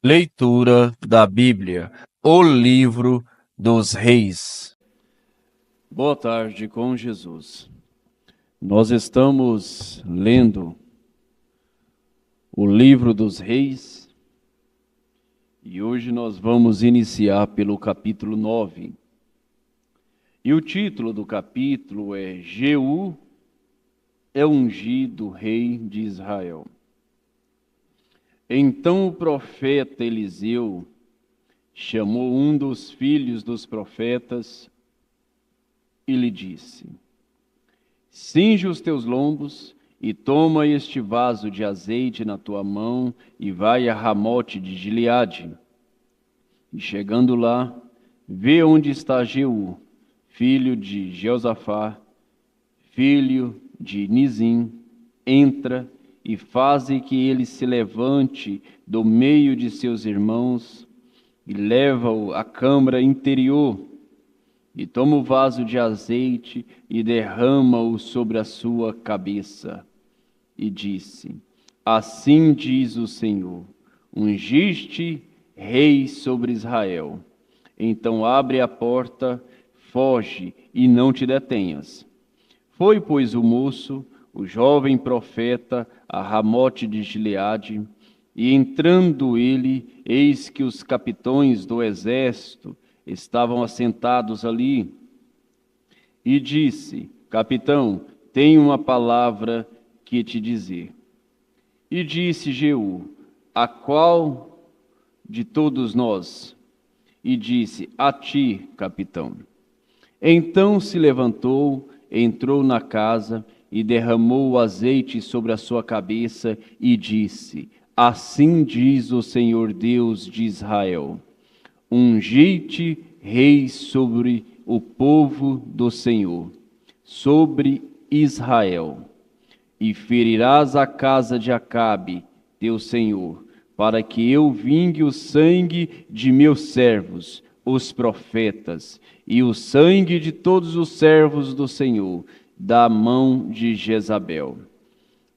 Leitura da Bíblia, o livro dos Reis. Boa tarde com Jesus. Nós estamos lendo o livro dos Reis e hoje nós vamos iniciar pelo capítulo 9. E o título do capítulo é Jeú é ungido rei de Israel. Então o profeta Eliseu chamou um dos filhos dos profetas e lhe disse: cinge os teus lombos e toma este vaso de azeite na tua mão e vai a Ramote de Gileade. E chegando lá, vê onde está Jeú, filho de Jeosafá, filho de Nizim, entra e faze que ele se levante do meio de seus irmãos e leva-o à câmara interior. E toma o vaso de azeite e derrama-o sobre a sua cabeça. E disse: assim diz o Senhor, ungiste rei sobre Israel. Então abre a porta, foge e não te detenhas. Foi, pois, o moço, o jovem profeta, a Ramote de Gileade, e entrando ele, eis que os capitões do exército estavam assentados ali. E disse: capitão, tenho uma palavra que te dizer. E disse Jeú: a qual de todos nós? E disse: a ti, capitão. Então se levantou, entrou na casa e derramou o azeite sobre a sua cabeça e disse: assim diz o Senhor Deus de Israel: ungi-te rei sobre o povo do Senhor, sobre Israel, e ferirás a casa de Acabe, teu senhor, para que eu vingue o sangue de meus servos, os profetas, e o sangue de todos os servos do Senhor, da mão de Jezabel.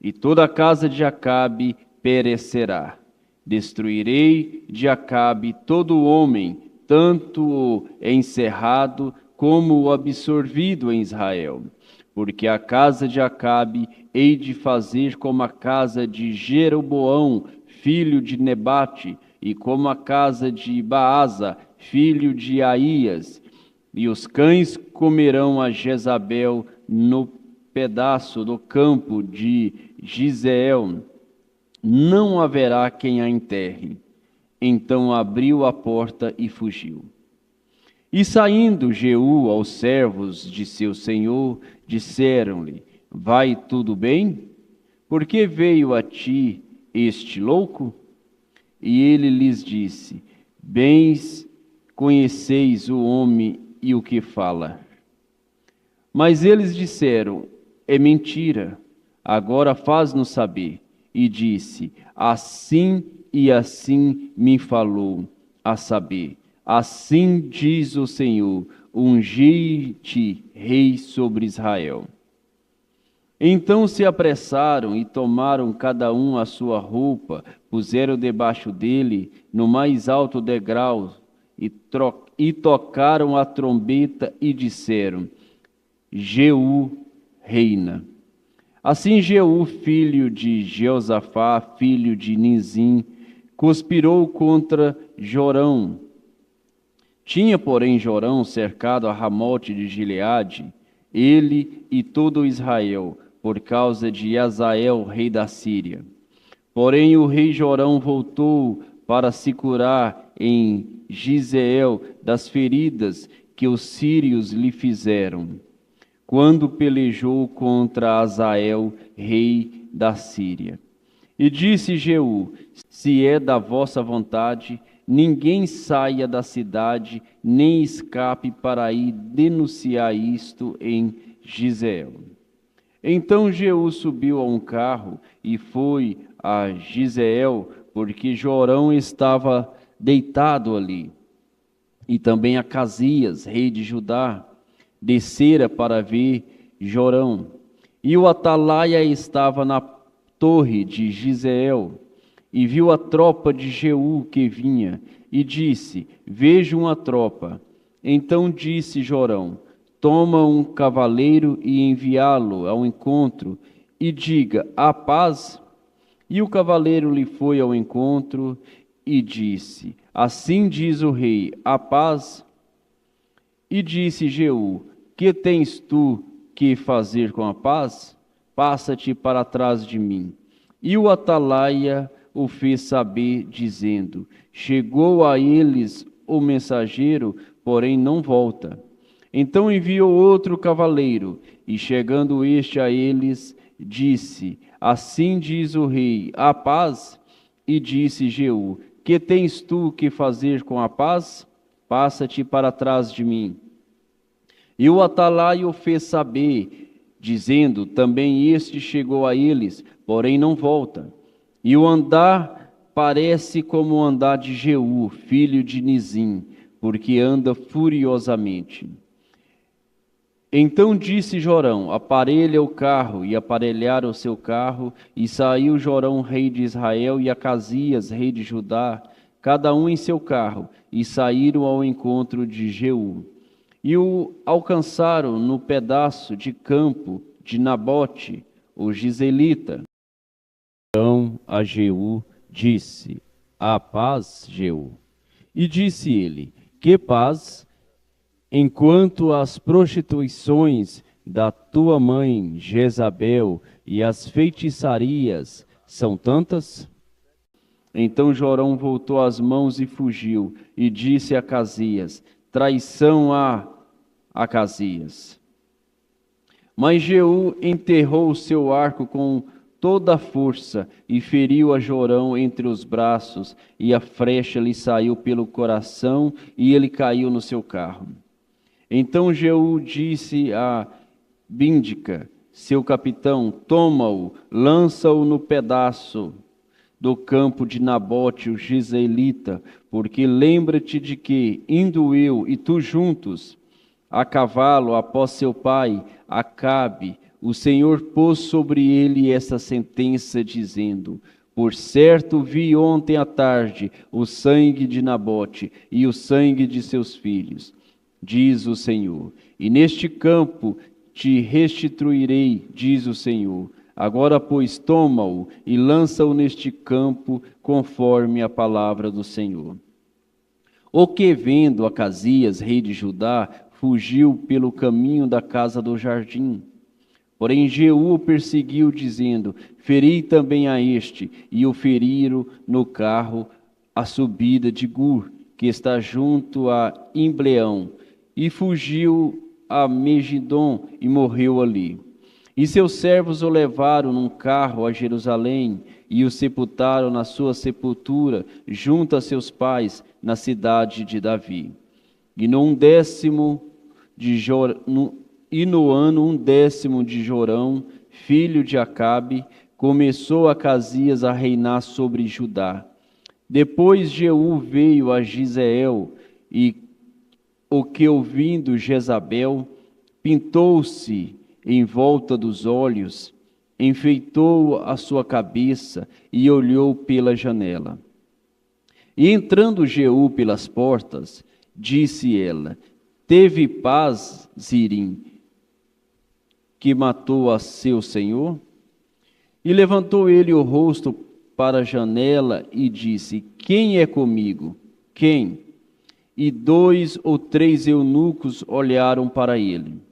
E toda a casa de Acabe perecerá. Destruirei de Acabe todo homem, tanto o encerrado como o absorvido em Israel. Porque a casa de Acabe hei de fazer como a casa de Jeroboão, filho de Nebate, e como a casa de Baasa, filho de Aías. E os cães comerão a Jezabel no pedaço do campo de Giseel. Não haverá quem a enterre. Então abriu a porta e fugiu. E saindo Jeú aos servos de seu senhor, disseram-lhe: vai tudo bem? Por que veio a ti este louco? E ele lhes disse: bem conheceis o homem e o que fala. Mas eles disseram: é mentira. Agora faz-nos saber. E disse: assim e assim me falou, a saber: assim diz o Senhor: ungi-te rei sobre Israel. Então se apressaram e tomaram cada um a sua roupa, puseram debaixo dele no mais alto degrau e tocaram a trombeta e disseram: Jeú reina. Assim Jeú, filho de Jeosafá, filho de Nizim, conspirou contra Jorão. Tinha, porém, Jorão cercado a Ramote de Gileade, ele e todo Israel, por causa de Hazael, rei da Síria. Porém o rei Jorão voltou para se curar em Giseel das feridas que os sírios lhe fizeram, quando pelejou contra Hazael, rei da Síria. E disse Jeú: se é da vossa vontade, ninguém saia da cidade, nem escape para ir denunciar isto em Giseel. Então Jeú subiu a um carro e foi a Giseel, porque Jorão estava deitado ali. E também Acasias, rei de Judá, descera para ver Jorão. E o atalaia estava na torre de Giseel. e viu a tropa de Jeú que vinha, e disse: Vejo uma tropa. Então disse Jorão: Toma um cavaleiro e enviá-lo ao encontro, e diga: Há paz? E o cavaleiro lhe foi ao encontro e disse: Assim diz o rei: Há paz? E disse Jeú: Que tens tu que fazer com a paz? Passa-te para trás de mim. E o atalaia o fez saber, dizendo: Chegou a eles o mensageiro, porém não volta. Então enviou outro cavaleiro, e chegando este a eles, disse: Assim diz o rei: Há paz? E disse Jeú: Que tens tu que fazer com a paz? Passa-te para trás de mim. E o atalaia o fez saber, dizendo: Também este chegou a eles, porém não volta. E o andar parece como o andar de Jeú, filho de Nizim, porque anda furiosamente. Então disse Jorão: Aparelha o carro, e aparelharam o seu carro, e saiu Jorão, rei de Israel, e Acasias, rei de Judá, cada um em seu carro, e saíram ao encontro de Jeú. E o alcançaram no pedaço de campo de Nabote, o gizelita. Então a Jeú disse: Há paz, Jeú? E disse ele: Que paz? Enquanto as prostituições da tua mãe Jezabel e as feitiçarias são tantas? Então Jorão voltou as mãos e fugiu, e disse a Acasias: Traição a Acasias. Mas Jeú enterrou o seu arco com toda a força e feriu a Jorão entre os braços, e a flecha lhe saiu pelo coração, e ele caiu no seu carro. Então Jeú disse a Bíndica, seu capitão: Toma-o, lança-o no pedaço do campo de Nabote, o gizelita, porque lembra-te de que, indo eu e tu juntos, a cavalo após seu pai, Acabe, o Senhor pôs sobre ele esta sentença, dizendo: Por certo vi ontem à tarde o sangue de Nabote e o sangue de seus filhos, diz o Senhor, e neste campo te restituirei, diz o Senhor. Agora, pois, toma-o e lança-o neste campo, conforme a palavra do Senhor. O que, vendo Acasias, rei de Judá, fugiu pelo caminho da casa do jardim. Porém Jeú o perseguiu, dizendo: Feri também a este, e o feriram no carro a subida de Gur, que está junto a Imbleão, e fugiu a Megidom e morreu ali. E seus servos o levaram num carro a Jerusalém e o sepultaram na sua sepultura, junto a seus pais, na cidade de Davi. E no ano 10º de Jorão, filho de Acabe, começou Acasias a reinar sobre Judá. Depois Jeú veio a Giseel, e o que, ouvindo Jezabel, pintou-se em volta dos olhos, enfeitou a sua cabeça e olhou pela janela. E entrando Jeú pelas portas, disse ela: Teve paz, Zirim, que matou a seu senhor? E levantou ele o rosto para a janela e disse: Quem é comigo? Quem? E 2 ou 3 eunucos olharam para ele.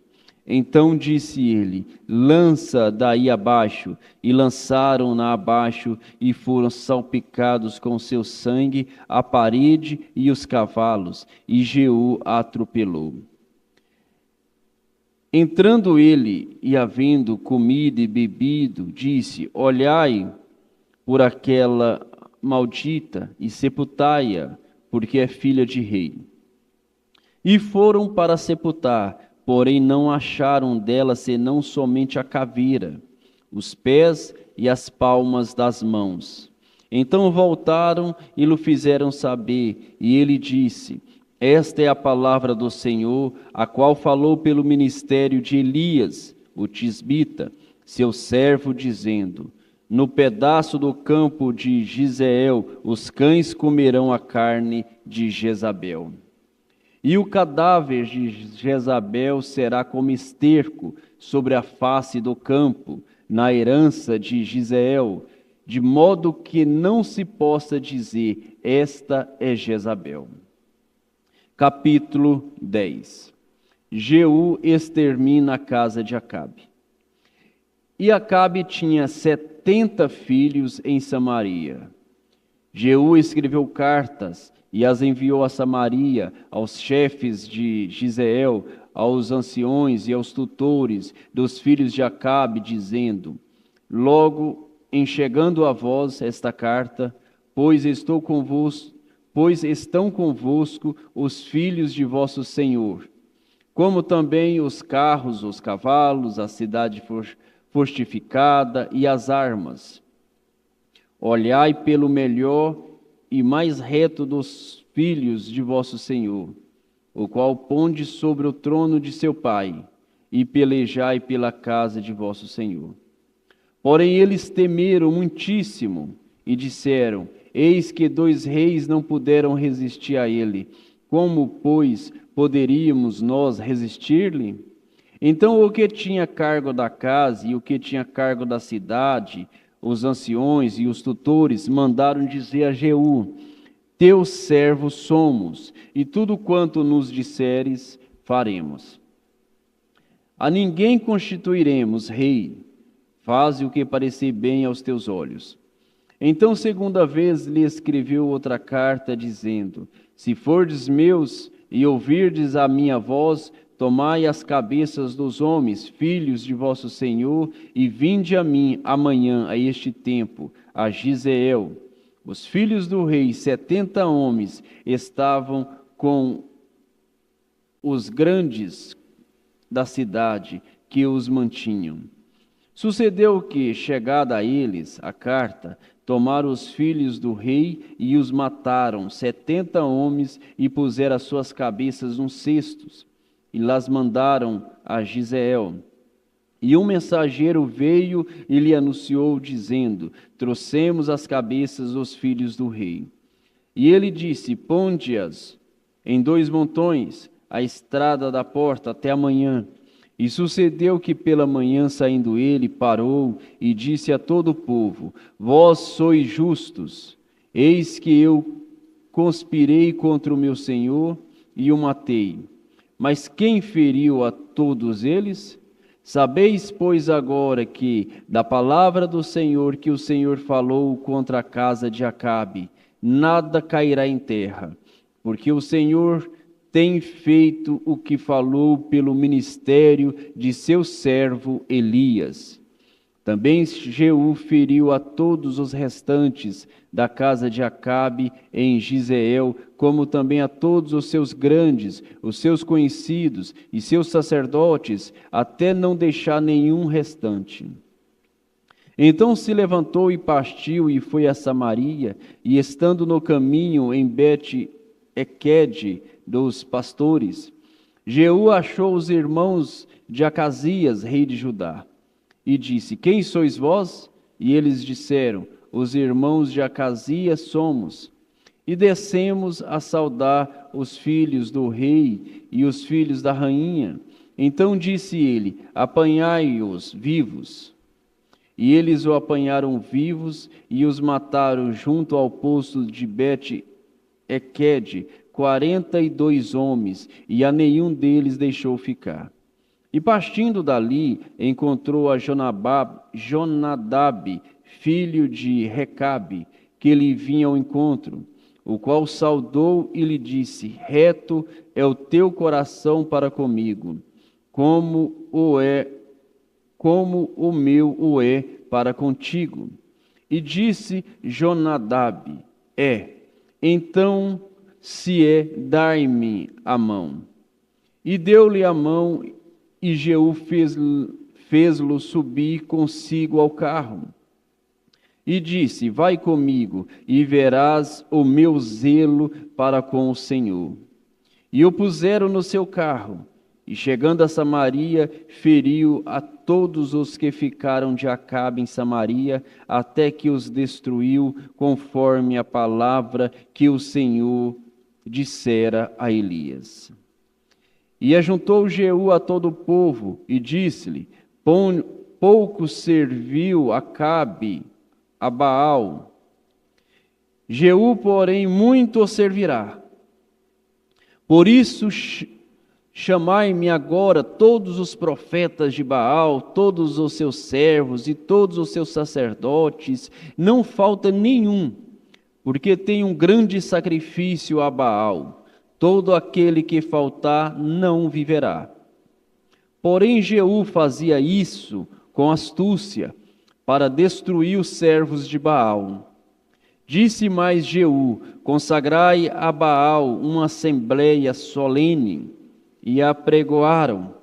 Então disse ele: Lança daí abaixo. E lançaram-na abaixo, e foram salpicados com seu sangue a parede e os cavalos, e Jeú a atropelou. Entrando ele, e havendo comido e bebido, disse: Olhai por aquela maldita, e sepultai-a, porque é filha de rei. E foram para sepultar, porém não acharam dela senão somente a caveira, os pés e as palmas das mãos. Então voltaram e lhe fizeram saber, e ele disse: Esta é a palavra do Senhor, a qual falou pelo ministério de Elias, o tisbita, seu servo, dizendo: No pedaço do campo de Jizreel, os cães comerão a carne de Jezabel. E o cadáver de Jezabel será como esterco sobre a face do campo, na herança de Jizreel, de modo que não se possa dizer, esta é Jezabel. Capítulo 10. Jeú extermina a casa de Acabe. E Acabe tinha 70 filhos em Samaria. Jeú escreveu cartas e as enviou a Samaria, aos chefes de Jizreel, aos anciões e aos tutores dos filhos de Acabe, dizendo: Logo em chegando a vós esta carta, pois estão convosco os filhos de vosso Senhor, como também os carros, os cavalos, a cidade fortificada e as armas. Olhai pelo melhor e mais reto dos filhos de vosso Senhor, o qual ponde sobre o trono de seu pai, e pelejai pela casa de vosso Senhor. Porém eles temeram muitíssimo e disseram: Eis que 2 reis não puderam resistir a ele. Como, pois, poderíamos nós resistir-lhe? Então o que tinha cargo da casa e o que tinha cargo da cidade, os anciões e os tutores, mandaram dizer a Jeú: Teus servos somos, e tudo quanto nos disseres, faremos. A ninguém constituiremos rei, faze o que parecer bem aos teus olhos. Então, segunda vez, lhe escreveu outra carta, dizendo: Se fordes meus e ouvirdes a minha voz, tomai as cabeças dos homens, filhos de vosso Senhor, e vinde a mim amanhã, a este tempo, a Jizreel. Os filhos do rei, 70 homens, estavam com os grandes da cidade que os mantinham. Sucedeu que, chegada a eles a carta, tomaram os filhos do rei e os mataram, 70 homens, e puseram as suas cabeças nos cestos, e las mandaram a Jizreel. E um mensageiro veio e lhe anunciou, dizendo: Trouxemos as cabeças dos filhos do rei. E ele disse: Ponde-as em 2 montões, à estrada da porta, até amanhã. E sucedeu que pela manhã, saindo ele, parou e disse a todo o povo: Vós sois justos, eis que eu conspirei contra o meu senhor e o matei. Mas quem feriu a todos eles? Sabeis, pois, agora que, da palavra do Senhor que o Senhor falou contra a casa de Acabe, nada cairá em terra, porque o Senhor tem feito o que falou pelo ministério de seu servo Elias. Também Jeú feriu a todos os restantes da casa de Acabe em Jizreel, como também a todos os seus grandes, os seus conhecidos e seus sacerdotes, até não deixar nenhum restante. Então se levantou e partiu e foi a Samaria, e estando no caminho em Bet-Equede dos pastores, Jeú achou os irmãos de Acasias, rei de Judá, e disse: Quem sois vós? E eles disseram: Os irmãos de Acasias somos. E descemos a saudar os filhos do rei e os filhos da rainha. Então disse ele: Apanhai-os vivos. E eles o apanharam vivos e os mataram junto ao poço de Bet-Equede, 42 homens, e a nenhum deles deixou ficar. E partindo dali, encontrou a Jonadab, filho de Recabe, que lhe vinha ao encontro, o qual saudou e lhe disse: Reto é o teu coração para comigo, como o meu o é para contigo. E disse Jonadab: Então se é, dai-me a mão. E deu-lhe a mão, e Jeú fez-lo subir consigo ao carro. E disse: Vai comigo, e verás o meu zelo para com o Senhor. E o puseram no seu carro, E chegando a Samaria, feriu a todos os que ficaram de Acabe em Samaria, até que os destruiu, conforme a palavra que o Senhor dissera a Elias. E ajuntou Jeú a todo o povo, e disse-lhe: pouco serviu Acabe a Baal, Jeú, porém, muito o servirá. Por isso, chamai-me agora todos os profetas de Baal, todos os seus servos e todos os seus sacerdotes, não falta nenhum, porque tem um grande sacrifício a Baal. Todo aquele que faltar não viverá. Porém, Jeú fazia isso com astúcia, para destruir os servos de Baal. Disse mais Jeú: consagrai a Baal uma assembleia solene, e a apregoaram.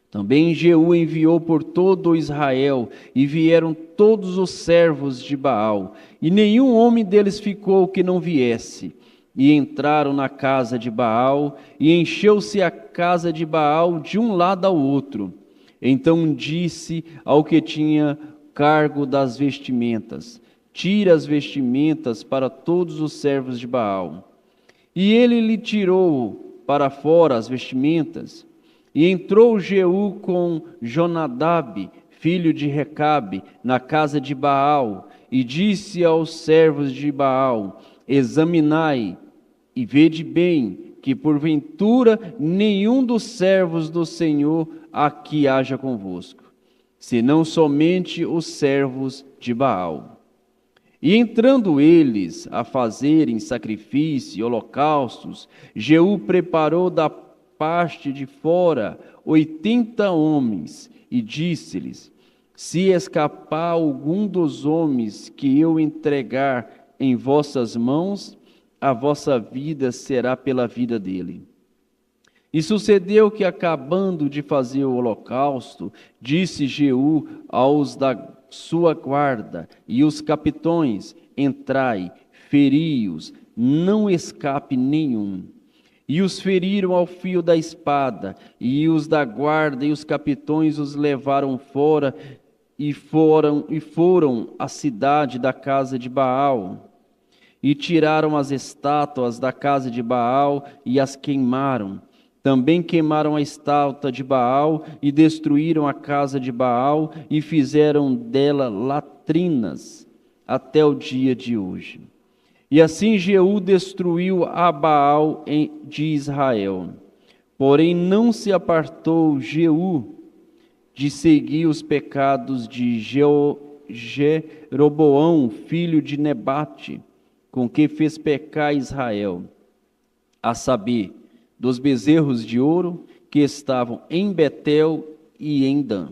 Também Jeú enviou por todo Israel, e vieram todos os servos de Baal, e nenhum homem deles ficou que não viesse. E entraram na casa de Baal, e encheu-se a casa de Baal de um lado ao outro. Então disse ao que tinha cargo das vestimentas: tira as vestimentas para todos os servos de Baal. E ele lhe tirou para fora as vestimentas, e entrou Jeú com Jonadab, filho de Recabe, na casa de Baal, e disse aos servos de Baal: examinai e vede bem, que porventura nenhum dos servos do Senhor aqui haja convosco, senão somente os servos de Baal. E entrando eles a fazerem sacrifício e holocaustos, Jeú preparou da parte de fora 80 homens, e disse-lhes: se escapar algum dos homens que eu entregar em vossas mãos, a vossa vida será pela vida dele. E sucedeu que, acabando de fazer o holocausto, disse Jeú aos da sua guarda e os capitões: entrai, feri-os, não escape nenhum. E os feriram ao fio da espada, e os da guarda e os capitões os levaram fora, e foram à cidade da casa de Baal. E tiraram as estátuas da casa de Baal e as queimaram. Também queimaram a estátua de Baal e destruíram a casa de Baal e fizeram dela latrinas até o dia de hoje. E assim Jeú destruiu a Baal de Israel. Porém não se apartou Jeú de seguir os pecados de Jeroboão, filho de Nebate, com que fez pecar Israel, a saber, dos bezerros de ouro que estavam em Betel e em Dan.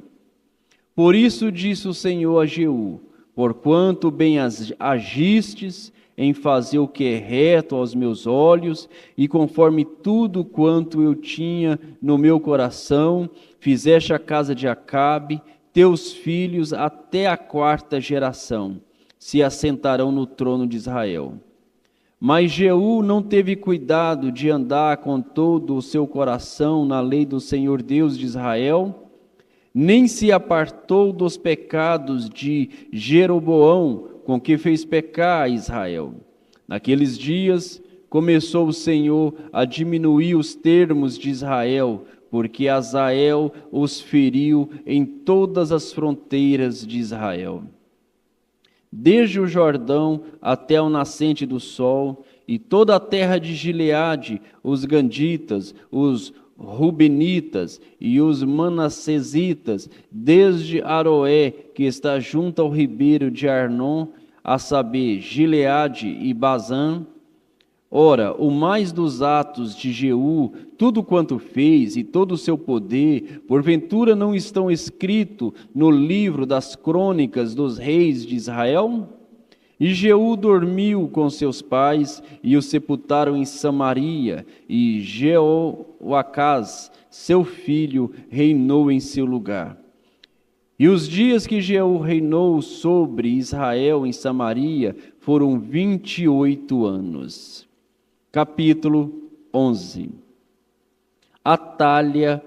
Por isso disse o Senhor a Jeú: porquanto bem agistes em fazer o que é reto aos meus olhos, e conforme tudo quanto eu tinha no meu coração, fizeste a casa de Acabe, teus filhos até a 4ª geração se assentarão no trono de Israel. Mas Jeú não teve cuidado de andar com todo o seu coração na lei do Senhor Deus de Israel, nem se apartou dos pecados de Jeroboão, com que fez pecar Israel. Naqueles dias começou o Senhor a diminuir os termos de Israel, porque Azael os feriu em todas as fronteiras de Israel, desde o Jordão até o nascente do sol, e toda a terra de Gileade, os Ganditas, os Rubenitas e os Manassesitas, desde Aroé, que está junto ao ribeiro de Arnon, a saber, Gileade e Bazã. Ora, o mais dos atos de Jeú, tudo quanto fez e todo o seu poder, porventura não estão escritos no livro das crônicas dos reis de Israel? E Jeú dormiu com seus pais, e o sepultaram em Samaria, e Jeoacás, seu filho, reinou em seu lugar. E os dias que Jeú reinou sobre Israel em Samaria foram 28 anos. Capítulo 11. Atália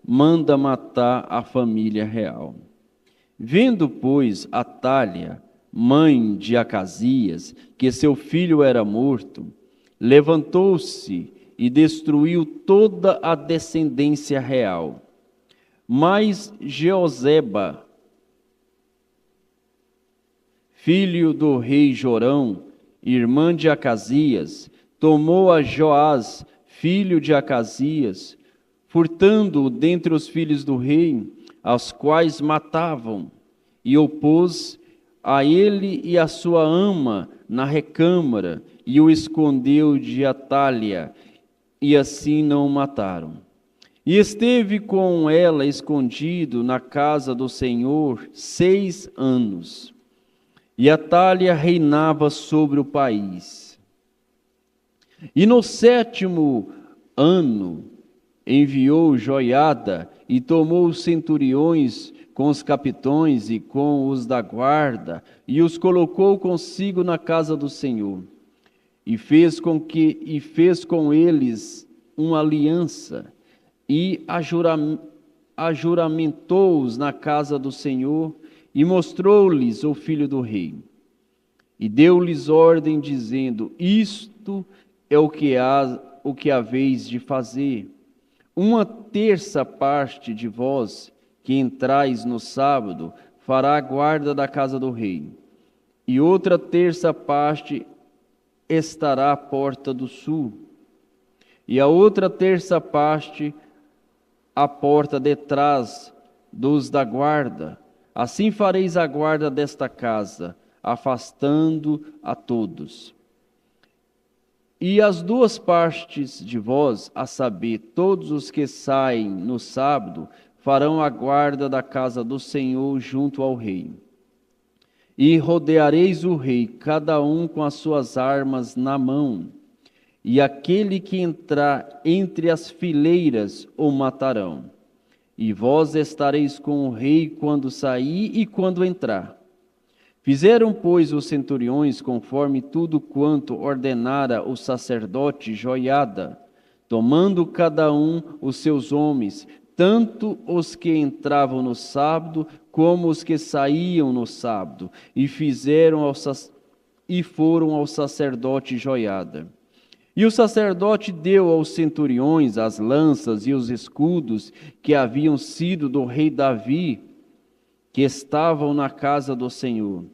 manda matar a família real. Vendo, pois, Atália, mãe de Acasias, que seu filho era morto, levantou-se e destruiu toda a descendência real. Mas Jeoseba, filho do rei Jorão, irmã de Acasias, tomou a Joás, filho de Acasias, furtando-o dentre os filhos do rei, aos quais matavam, e o pôs a ele e a sua ama na recâmara, e o escondeu de Atália, e assim não o mataram. E esteve com ela escondido na casa do Senhor 6 anos. E Atália reinava sobre o país. E no 7º ano enviou Joiada e tomou os centuriões com os capitões e com os da guarda, e os colocou consigo na casa do Senhor. E fez com eles uma aliança, e ajuramentou-os na casa do Senhor, e mostrou-lhes o filho do rei. E deu-lhes ordem, dizendo: isto é o que haveis de fazer. 1/3 parte de vós, que entrais no sábado, fará a guarda da casa do rei. E outra 1/3 parte estará à porta do sul. E a outra 1/3 parte à porta detrás dos da guarda. Assim fareis a guarda desta casa, afastando a todos. E as 2 partes de vós, a saber, todos os que saem no sábado, farão a guarda da casa do Senhor junto ao rei. E rodeareis o rei, cada um com as suas armas na mão, e aquele que entrar entre as fileiras o matarão. E vós estareis com o rei quando sair e quando entrar. Fizeram, pois, os centuriões conforme tudo quanto ordenara o sacerdote Joiada, tomando cada um os seus homens, tanto os que entravam no sábado como os que saíam no sábado, e foram ao sacerdote Joiada. E o sacerdote deu aos centuriões as lanças e os escudos que haviam sido do rei Davi, que estavam na casa do Senhor.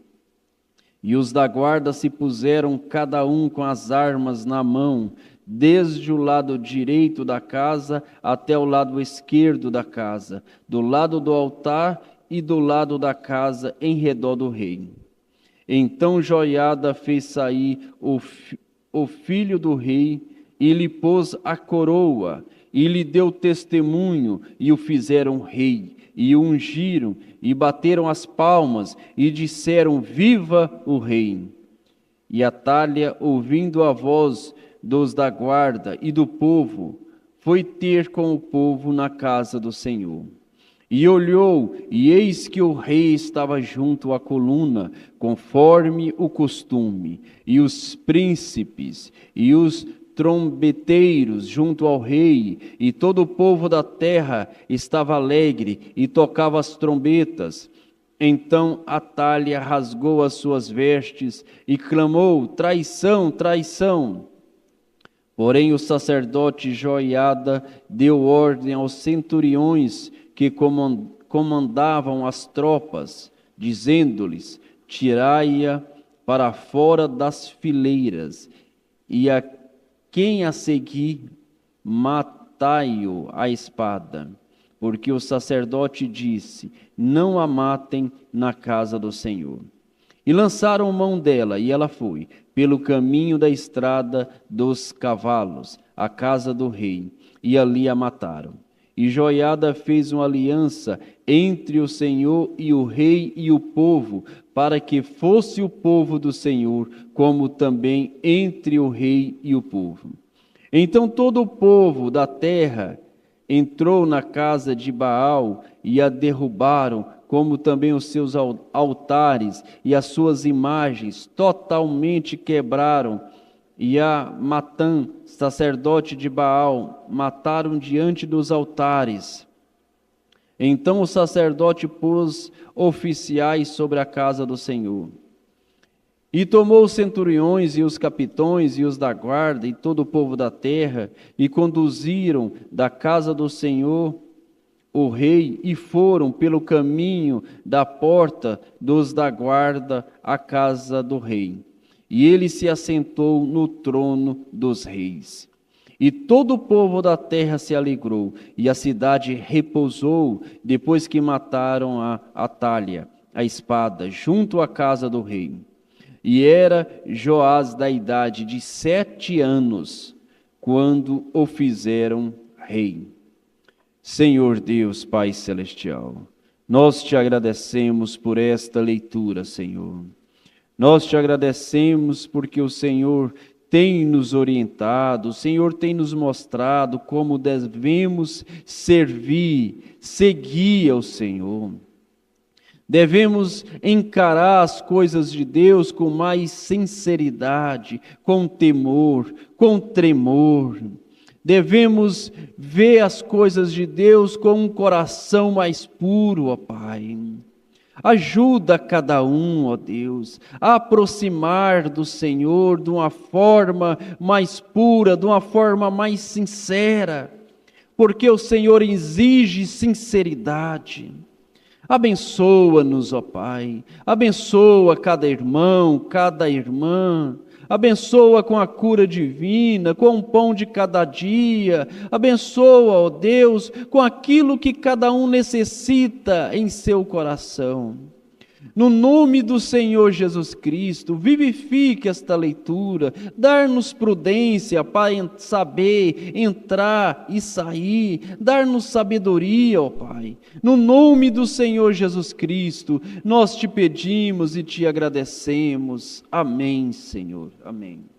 E os da guarda se puseram cada um com as armas na mão, desde o lado direito da casa até o lado esquerdo da casa, do lado do altar e do lado da casa em redor do rei. Então Joiada fez sair o filho do rei, e lhe pôs a coroa, e lhe deu testemunho, e o fizeram rei, e o ungiram, e bateram as palmas, e disseram: viva o rei! E Atália, ouvindo a voz dos da guarda e do povo, foi ter com o povo na casa do Senhor. E olhou, e eis que o rei estava junto à coluna, conforme o costume, e os príncipes e os trombeteiros junto ao rei, e todo o povo da terra estava alegre e tocava as trombetas. Então Atália rasgou as suas vestes e clamou: traição, traição! Porém o sacerdote Joiada deu ordem aos centuriões que comandavam as tropas, dizendo-lhes: tirai-a para fora das fileiras, e a quem a seguir, matai-o à espada. Porque o sacerdote disse: não a matem na casa do Senhor. E lançaram mão dela, e ela foi pelo caminho da estrada dos cavalos, à casa do rei, e ali a mataram. E Joiada fez uma aliança entre o Senhor e o rei e o povo, para que fosse o povo do Senhor, como também entre o rei e o povo. Então todo o povo da terra entrou na casa de Baal e a derrubaram, como também os seus altares e as suas imagens, totalmente quebraram e a Matã, sacerdote de Baal, mataram diante dos altares. Então o sacerdote pôs oficiais sobre a casa do Senhor. E tomou os centuriões e os capitões e os da guarda e todo o povo da terra e conduziram da casa do Senhor o rei e foram pelo caminho da porta dos da guarda à casa do rei. E ele se assentou no trono dos reis. E todo o povo da terra se alegrou, e a cidade repousou, depois que mataram a Atália, a espada, junto à casa do rei. E era Joás da idade de 7 anos, quando o fizeram rei. Senhor Deus, Pai Celestial, nós te agradecemos por esta leitura, Senhor. Nós te agradecemos porque o Senhor tem nos orientado, o Senhor tem nos mostrado como devemos servir, seguir ao Senhor. Devemos encarar as coisas de Deus com mais sinceridade, com temor, com tremor. Devemos ver as coisas de Deus com um coração mais puro, ó Pai. Ajuda cada um, ó Deus, a aproximar do Senhor de uma forma mais pura, de uma forma mais sincera, porque o Senhor exige sinceridade. Abençoa-nos, ó Pai, abençoa cada irmão, cada irmã, abençoa com a cura divina, com o pão de cada dia, abençoa, ó Deus, com aquilo que cada um necessita em seu coração. No nome do Senhor Jesus Cristo, vivifique esta leitura, dar-nos prudência para saber entrar e sair, dar-nos sabedoria, ó Pai. No nome do Senhor Jesus Cristo, nós te pedimos e te agradecemos. Amém, Senhor. Amém.